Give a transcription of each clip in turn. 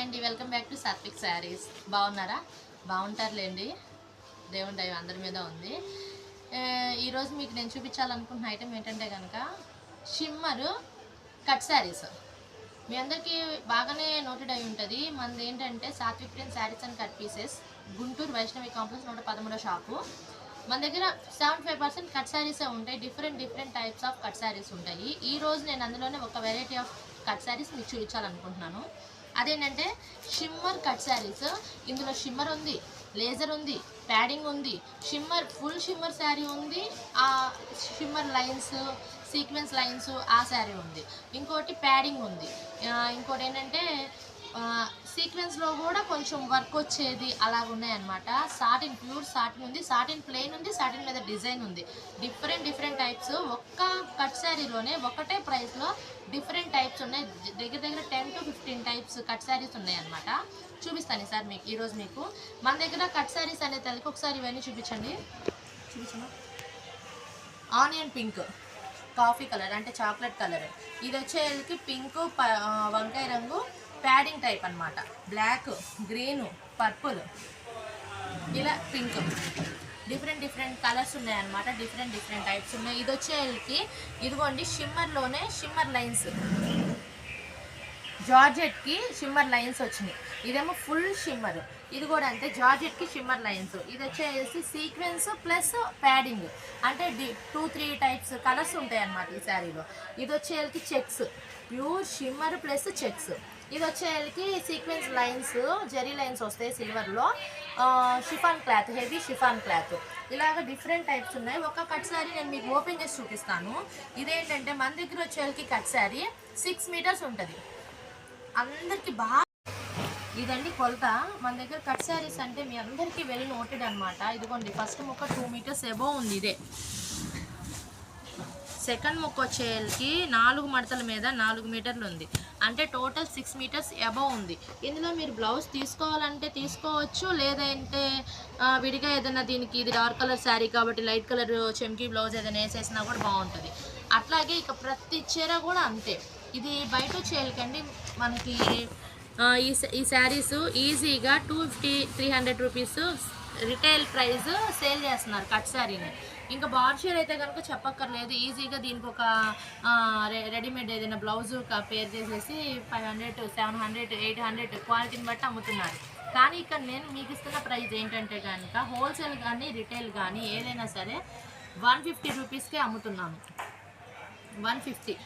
అండి, welcome back to Satvik Sarees. బాగున్నారా? బాగుంటారులేండి, దేవుని దయ అందరి మీద ఉంది. ఈరోజు మీకు నేను చూపించాలనుకుంటున్న ఐటెం ఏంటంటే కనుక షిమ్మర్ కట్ శారీస్. మీ అందరికీ బాగానే నోటెడ్ అయి ఉంటుంది. మనది ఏంటంటే Satvik print saris and cut pieces, Guntur Vaishnavi complex 113వ షాపు. మన దగ్గర 75% కట్ శారీసే ఉంటాయి. Different types of cut saris ఉంటాయి. ఈరోజు నేను అందులోనే ఒక వెరైటీ ఆఫ్ కట్ శారీస్ మీకు చూపించాలనుకుంటున్నాను. అదేంటంటే షిమ్మర్ కట్ శారీస్. ఇందులో షిమ్మర్ ఉంది, లేజర్ ఉంది, ప్యాడింగ్ ఉంది, షిమ్మర్ ఫుల్ షిమ్మర్ శారీ ఉంది, ఆ షిమ్మర్ లైన్స్ సీక్వెన్స్ లైన్స్ ఆ శారీ ఉంది, ఇంకోటి ప్యాడింగ్ ఉంది, ఇంకోటి ఏంటంటే సీక్వెన్స్లో కూడా కొంచెం వర్క్ వచ్చేది అలాగ ఉన్నాయన్నమాట. సాటిన్ ప్యూర్ సాటిన్ ఉంది, సాటిన్ ప్లెయిన్ ఉంది, సాటిన్ మీద డిజైన్ ఉంది. డిఫరెంట్ టైప్స్ ఒక్క కట్ శారీలోనే ఒకటే ప్రైస్లో డిఫరెంట్ టైప్స్ ఉన్నాయి. దగ్గర 10 to 15 టైప్స్ కట్ శారీస్ ఉన్నాయన్నమాట. చూపిస్తాను సార్ మీకు ఈరోజు. మీకు మన దగ్గర కట్ శారీస్ అనే తలకి ఒకసారి ఇవన్నీ చూపించండి. ఆనియన్ పింక్, కాఫీ కలర్ అంటే చాక్లెట్ కలర్, ఇది వచ్చేకి పింక్ వంకాయ రంగు ప్యాడింగ్ టైప్ అనమాట. బ్లాక్, గ్రీన్, పర్పుల్, ఇలా పింక్, డిఫరెంట్ కలర్స్ ఉన్నాయన్నమాట. డిఫరెంట్ టైప్స్ ఉన్నాయి. ఇది వచ్చేకి ఇదిగోండి షిమ్మర్లోనే షిమ్మర్ లైన్స్, జార్జెట్కి షిమ్మర్ లైన్స్ వచ్చినాయి. ఇదేమో ఫుల్ షిమ్మర్, ఇది కూడా అంతే జార్జెట్కి షిమ్మర్ లైన్స్. ఇది వచ్చేసి సీక్వెన్స్ ప్లస్ ప్యాడింగ్ అంటే 2-3 టైప్స్ కలర్స్ ఉంటాయి అన్నమాట ఈ శారీలో. ఇది వచ్చేకి checks, pure shimmer plus checks. ఇది వచ్చేకి సీక్వెన్స్ లైన్స్, జెరీ లైన్స్ వస్తాయి సిల్వర్లో. Chiffon cloth, heavy chiffon cloth, ఇలాగ డిఫరెంట్ టైప్స్ ఉన్నాయి. ఒక కట్ శారీ నేను మీకు ఓపెన్ చేసి చూపిస్తాను. ఇదేంటంటే మన దగ్గర వచ్చేకి కట్ శారీ 6 మీటర్స్ ఉంటుంది. అందరికీ బాగా ఇదండి కొలత. మన దగ్గర కట్ శారీస్ అంటే మీ అందరికీ వెల్ నోటెడ్ అనమాట. ఇదిగోండి ఫస్ట్ ముక్క 2 మీటర్స్ ఎబోవ్ ఉంది. ఇదే సెకండ్ ముక్క వచ్చేకి 4 మడతల మీద 4 మీటర్లు ఉంది. అంటే టోటల్ 6 మీటర్స్ ఎబోవ్ ఉంది. ఇందులో మీరు బ్లౌజ్ తీసుకోవాలంటే తీసుకోవచ్చు, లేదంటే విడిగా ఏదైనా దీనికి ఇది డార్క్ కలర్ శారీ కాబట్టి లైట్ కలర్ చెమ్కీ బ్లౌజ్ ఏదైనా వేసేసినా కూడా బాగుంటుంది. అట్లాగే ఇక ప్రతి చీర కూడా అంతే. ఇది బయట వచ్చేయాలండి మనకి ఈ శారీస్ ఈజీగా 250-300 రూపీస్ రిటైల్ ప్రైస్ సేల్ చేస్తున్నారు కట్ శారీని. ఇంకా బార్షియర్ అయితే కనుక చెప్పక్కర్లేదు. ఈజీగా దీనికి ఒక రెడీమేడ్ ఏదైనా బ్లౌజు పేర్ చేసేసి 500, 700, 800 క్వాలిటీని బట్టి అమ్ముతున్నారు. కానీ ఇక్కడ నేను మీకు ఇస్తున్న ప్రైస్ ఏంటంటే కనుక హోల్సేల్ కానీ రిటైల్ కానీ ఏదైనా సరే 150 రూపీస్కే అమ్ముతున్నాను. 150.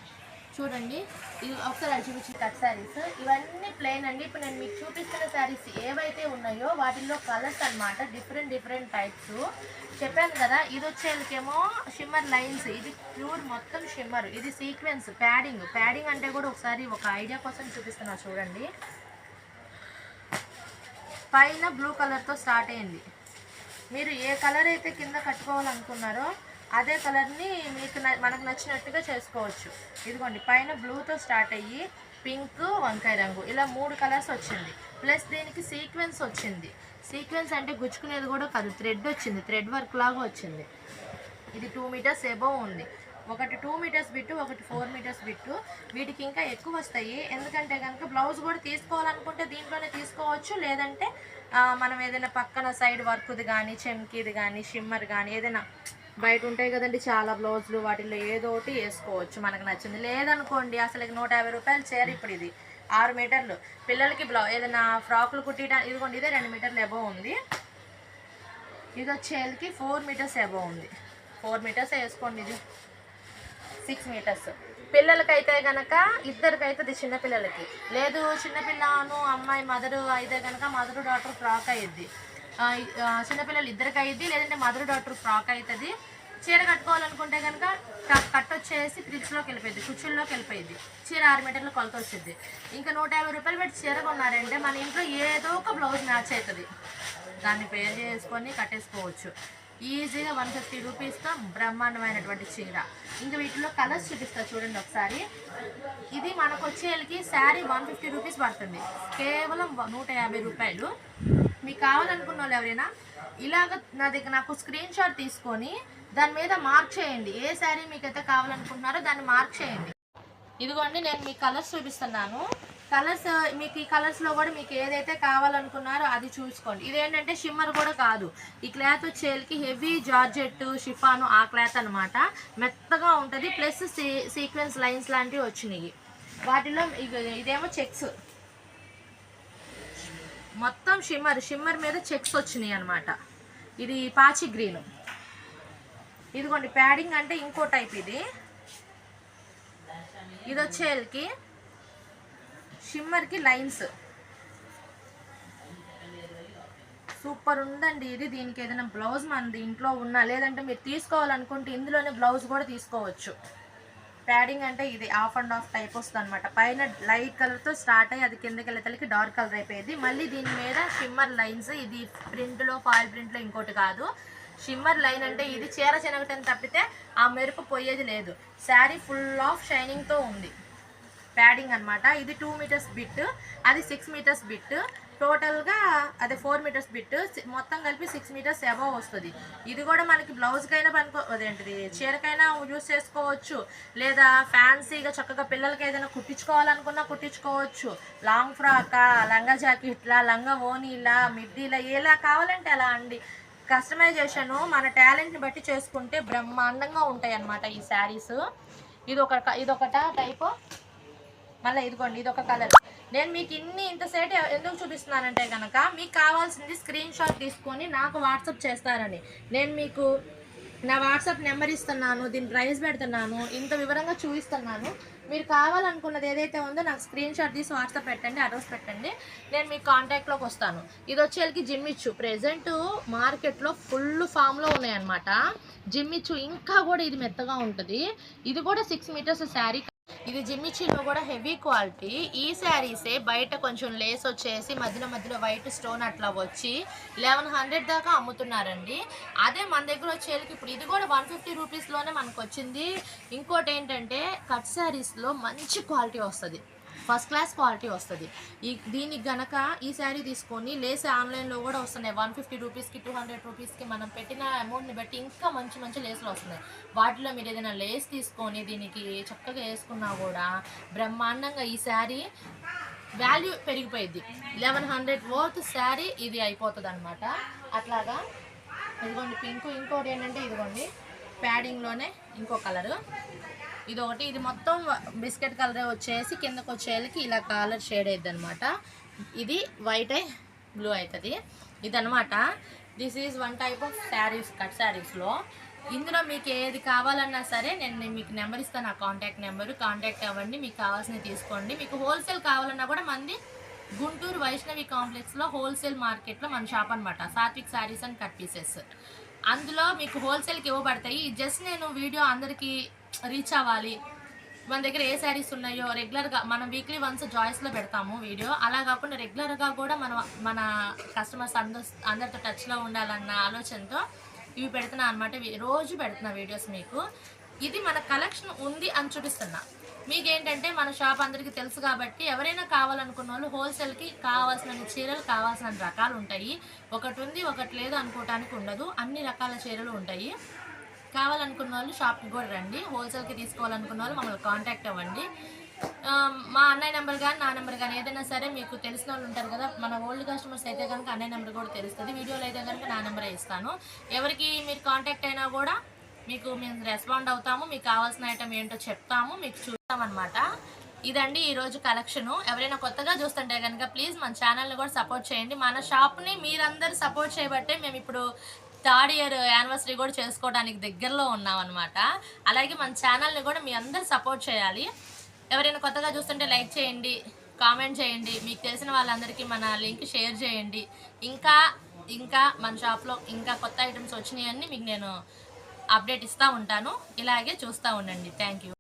చూడండి, ఇది ఒకసారి చూపించిన కట్ శారీస్ ఇవన్నీ ప్లెయిన్ అండి. ఇప్పుడు నేను మీకు చూపిస్తున్న శారీస్ ఏవైతే ఉన్నాయో వాటిల్లో కలర్స్ అనమాట. డిఫరెంట్ టైప్స్ చెప్పాను కదా. ఇది వచ్చేకేమో షిమ్మర్ లైన్స్, ఇది ప్యూర్ మొత్తం షిమ్మర్. ఇది సీక్వెన్స్ ప్యాడింగ్ అంటే కూడా ఒకసారి ఒక ఐడియా కోసం చూపిస్తున్నా చూడండి. పైన బ్లూ కలర్తో స్టార్ట్ అయింది. మీరు ఏ కలర్ అయితే కింద కట్టుకోవాలనుకున్నారో అదే కలర్ని మీకు మనకు నచ్చినట్టుగా చేసుకోవచ్చు. ఇదిగోండి పైన బ్లూతో స్టార్ట్ అయ్యి పింక్, వంకాయ రంగు, ఇలా 3 కలర్స్ వచ్చింది. ప్లస్ దీనికి సీక్వెన్స్ వచ్చింది. సీక్వెన్స్ అంటే గుచ్చుకునేది కూడా కాదు, థ్రెడ్ వచ్చింది, థ్రెడ్ వర్క్ లాగా వచ్చింది. ఇది 2 మీటర్స్ ఎబోవ్ ఉంది. ఒకటి 2 మీటర్స్ బిట్టు, ఒకటి 4 మీటర్స్ బిట్టు. వీటికి ఇంకా ఎక్కువ వస్తాయి. ఎందుకంటే కనుక బ్లౌజ్ కూడా తీసుకోవాలనుకుంటే దీంట్లోనే తీసుకోవచ్చు, లేదంటే మనం ఏదైనా పక్కన సైడ్ వర్క్ది కానీ చెమ్కీది కానీ షిమ్మర్ కానీ ఏదైనా బయట ఉంటాయి కదండి చాలా బ్లౌజులు, వాటిల్లో ఏదో ఒకటి వేసుకోవచ్చు మనకు నచ్చింది. లేదనుకోండి అసలు 150 రూపాయలు చీర. ఇప్పుడు ఇది 6 మీటర్లు పిల్లలకి ఏదైనా ఫ్రాకులు కుట్టియడానికి. ఇదిగోండి ఇదే 2 మీటర్లు ఎబోవ్ ఉంది. ఇది వచ్చేకి 4 మీటర్స్ ఎబోవ్ ఉంది. 4 మీటర్స్ వేసుకోండి. ఇది 6 మీటర్స్. పిల్లలకైతే కనుక ఇద్దరికైతుంది, చిన్నపిల్లలకి. లేదు చిన్నపిల్లను అమ్మాయి మదరు అయితే కనుక మదరు డాటర్ ఫ్రాక్ అయ్యిద్ది. చిన్నపిల్లలు ఇద్దరికి అయ్యిద్ది, లేదంటే మదర్ డాటర్ ఫ్రాక్ అవుతుంది. చీర కట్టుకోవాలనుకుంటే కనుక కట్ వచ్చేసి ఫ్రిడ్జ్లోకి వెళ్ళిపోయింది, కుచ్చుల్లోకి వెళ్ళిపోయింది. చీర 6 మీటర్ల కొలత వచ్చింది. ఇంకా 150 రూపాయలు పెట్టి చీర కొన్నారంటే మన ఇంట్లో ఏదో ఒక బ్లౌజ్ మ్యాచ్ అవుతుంది. దాన్ని పేర్ చేసుకొని కట్టేసుకోవచ్చు ఈజీగా. 150 రూపీస్తో బ్రహ్మాండమైనటువంటి చీర. ఇంకా వీటిలో కలర్స్ చూపిస్తా చూడండి ఒకసారి. ఇది మనకు వచ్చేకి శారీ 150 రూపీస్ పడుతుంది, కేవలం 150 రూపాయలు. మీకు కావాలనుకున్న వాళ్ళు ఎవరైనా ఇలాగ నాకు స్క్రీన్ షాట్ తీసుకొని దాని మీద మార్క్ చేయండి. ఏ శారీ మీకైతే కావాలనుకుంటున్నారో దాన్ని మార్క్ చేయండి. ఇదిగోండి నేను మీకు కలర్స్ చూపిస్తున్నాను. కలర్స్ మీకు ఈ కలర్స్లో కూడా మీకు ఏదైతే కావాలనుకున్నారో అది చూసుకోండి. ఇదేంటంటే షిమ్మర్ కూడా కాదు, ఈ క్లాత్ వచ్చేకి హెవీ జార్జెట్ షిఫాను ఆ క్లాత్ అనమాట. మెత్తగా ఉంటుంది, ప్లస్ సీక్వెన్స్ లైన్స్ లాంటివి వచ్చినాయి. వాటిలో ఇదేమో చెక్స్, మొత్తం షిమ్మర్ మీద చెక్స్ వచ్చినాయి అనమాట. ఇది పాచి గ్రీన్. ఇదిగోండి ప్యాడింగ్ అంటే ఇంకో టైప్. ఇది వచ్చేకి షిమ్మర్కి లైన్స్ సూపర్ ఉందండి ఇది. దీనికి ఏదైనా బ్లౌజ్ మనది ఇంట్లో ఉన్నా, లేదంటే మీరు తీసుకోవాలనుకుంటే ఇందులోనే బ్లౌజ్ కూడా తీసుకోవచ్చు. ప్యాడింగ్ అంటే ఇది ఆఫ్ అండ్ ఆఫ్ టైప్ వస్తుంది అనమాట. పైన లైట్ కలర్తో స్టార్ట్ అయ్యి అది కిందకి వెళ్ళేతలకి డార్క్ కలర్ అయిపోయింది. మళ్ళీ దీని మీద షిమ్మర్ లైన్స్. ఇది ప్రింట్లో ఫాయిల్ ప్రింట్లో ఇంకోటి కాదు. షిమ్మర్ లైన్ అంటే ఇది చీర చెనగటని తప్పితే ఆ మెరుపు పోయేది లేదు. శారీ ఫుల్ ఆఫ్ షైనింగ్తో ఉంది. ప్యాడింగ్ అనమాట. ఇది 2 మీటర్స్ బిట్, అది 6 మీటర్స్ బిట్. టోటల్గా అదే 4 మీటర్స్ బిట్, మొత్తం కలిపి 6 మీటర్స్ అబవ్ వస్తుంది. ఇది కూడా మనకి బ్లౌజ్కైనా అదేంటిది చీరకైనా యూజ్ చేసుకోవచ్చు, లేదా ఫ్యాన్సీగా చక్కగా పిల్లలకి ఏదైనా కుట్టించుకోవాలనుకున్నా కుట్టించుకోవచ్చు. లాంగ్ ఫ్రాకా, లంగా జాకెట్లా, లంగా ఓనీలా, మిడ్డీలా, ఎలా కావాలంటే అలా అండి. కస్టమైజేషను మన టాలెంట్ని బట్టి చేసుకుంటే బ్రహ్మాండంగా ఉంటాయి అన్నమాట ఈ శారీస్. ఇదొకట టైపు. మళ్ళీ ఇదిగోండి ఇదొక కలర్. నేను మీకు ఇంత సెట్ ఎందుకు చూపిస్తున్నానంటే కనుక మీకు కావాల్సింది స్క్రీన్ షాట్ తీసుకొని నాకు వాట్సాప్ చేస్తారని. నేను మీకు నా వాట్సాప్ నెంబర్ ఇస్తున్నాను, దీని ప్రైస్ పెడుతున్నాను, ఇంత వివరంగా చూపిస్తున్నాను. మీరు కావాలనుకున్నది ఏదైతే ఉందో నాకు స్క్రీన్ షాట్ తీసి వాట్సాప్ పెట్టండి, అడ్రస్ పెట్టండి, నేను మీకు కాంటాక్ట్లోకి వస్తాను. ఇది వచ్చేకి జిమ్మిచ్చు. ప్రెజెంట్ మార్కెట్లో ఫుల్ ఫామ్లో ఉన్నాయన్నమాట జిమ్మిచ్చు. ఇంకా కూడా ఇది మెత్తగా ఉంటుంది. ఇది కూడా 6 మీటర్స్ శారీ. ఇది జిమ్మిచ్చిలో కూడా హెవీ క్వాలిటీ. ఈ శారీసే బయట కొంచెం లేస్ వచ్చేసి మధ్యలో వైట్ స్టోన్ అట్లా వచ్చి 1100 దాకా అమ్ముతున్నారండి. అదే మన దగ్గర వచ్చేకి ఇప్పుడు ఇది కూడా 150 రూపీస్లోనే మనకు వచ్చింది. ఇంకోటి ఏంటంటే కట్ శారీస్లో మంచి క్వాలిటీ వస్తుంది, ఫస్ట్ క్లాస్ క్వాలిటీ వస్తుంది. దీనికి గనక ఈ శారీ తీసుకొని లేస్ ఆన్లైన్లో కూడా వస్తున్నాయి 150 రూపీస్కి 200 రూపీస్కి. మనం పెట్టిన అమౌంట్ని బట్టి ఇంకా మంచి లేస్లు వస్తున్నాయి. వాటిలో మీరు ఏదైనా లేస్ తీసుకొని దీనికి చక్కగా వేసుకున్నా కూడా బ్రహ్మాండంగా ఈ శారీ వాల్యూ పెరిగిపోయింది. 1100 వర్త్ శారీ ఇది అయిపోతుంది అనమాట. అట్లాగా ఇదిగోండి పింక్. ఇంకోటి ఏంటంటే ఇదిగోండి ప్యాడింగ్లోనే ఇంకో కలరు. ఇదొకటి. ఇది మొత్తం బిస్కెట్ కలర్ వచ్చేసి కిందకు వచ్చేళ్ళకి ఇలా కలర్ షేడ్ అవుతుంది అనమాట. ఇది వైట్ బ్లూ అవుతుంది. ఇదనమాట. This is one type of saris, cut శారీస్లో. ఇందులో మీకు ఏది కావాలన్నా సరే నేను మీకు నెంబర్ ఇస్తాను, నా కాంటాక్ట్ నెంబరు. కాంటాక్ట్ అవ్వండి, మీకు కావాల్సినవి తీసుకోండి. మీకు హోల్సేల్ కావాలన్నా కూడా మంది గుంటూరు వైష్ణవి కాంప్లెక్స్లో హోల్సేల్ మార్కెట్లో మన షాప్ అనమాట. Satvik Sarees and cut pieces. అందులో మీకు హోల్సేల్కి ఇవ్వబడతాయి. జస్ట్ నేను వీడియో అందరికీ రీచ్ అవ్వాలి, మన దగ్గర ఏ శారీస్ ఉన్నాయో రెగ్యులర్గా మనం వీక్లీ వన్స్ జాయిస్లో పెడతాము వీడియో. అలా కాకుండా రెగ్యులర్గా కూడా మన కస్టమర్స్ అందరితో టచ్లో ఉండాలన్న ఆలోచనతో ఇవి పెడుతున్నా అనమాట. రోజు పెడుతున్నా వీడియోస్ మీకు. ఇది మన కలెక్షన్ ఉంది అని చూపిస్తున్నా. మీకేంటంటే మన షాప్ అందరికీ తెలుసు కాబట్టి ఎవరైనా కావాలనుకున్న వాళ్ళు హోల్సేల్కి కావాల్సిన చీరలు కావాల్సిన రకాలు ఉంటాయి. ఒకటి ఉంది ఒకటి లేదు అనుకోవటానికి ఉండదు, అన్ని రకాల చీరలు ఉంటాయి. కావాలనుకున్న వాళ్ళు షాప్కి కూడా రండి. హోల్సేల్కి తీసుకోవాలనుకున్న వాళ్ళు మమ్మల్ని కాంటాక్ట్ అవ్వండి. మా అన్నయ్య నెంబర్ కానీ నా నెంబర్ కానీ ఏదైనా సరే మీకు తెలిసిన వాళ్ళు ఉంటారు కదా, మన ఓల్డ్ కస్టమర్స్ అయితే కనుక అన్నయ్య నెంబర్ కూడా తెలుస్తుంది. వీడియోలో అయితే కనుక నా నెంబరే ఇస్తాను. ఎవరికి మీరు కాంటాక్ట్ అయినా కూడా మీకు మేము రెస్పాండ్ అవుతాము. మీకు కావాల్సిన ఐటమ్ ఏంటో చెప్తాము, మీకు చూస్తామన్నమాట. ఇదండి ఈరోజు కలెక్షను. ఎవరైనా కొత్తగా చూస్తుంటే కనుక ప్లీజ్ మన ఛానల్ని కూడా సపోర్ట్ చేయండి. మన షాప్ని మీరందరూ సపోర్ట్ చేయబట్టే మేము ఇప్పుడు 3rd ఇయర్ యానివర్సరీ కూడా చేసుకోవడానికి దగ్గరలో ఉన్నామన్నమాట. అలాగే మన ఛానల్ని కూడా మీ అందరూ సపోర్ట్ చేయాలి. ఎవరైనా కొత్తగా చూస్తుంటే లైక్ చేయండి, కామెంట్ చేయండి, మీకు తెలిసిన వాళ్ళందరికీ మన లింక్ షేర్ చేయండి. ఇంకా మన షాప్లో ఇంకా కొత్త ఐటమ్స్ వచ్చినాయని మీకు నేను అప్డేట్ ఇస్తూ ఉంటాను. ఇలాగే చూస్తూ ఉండండి. Thank you.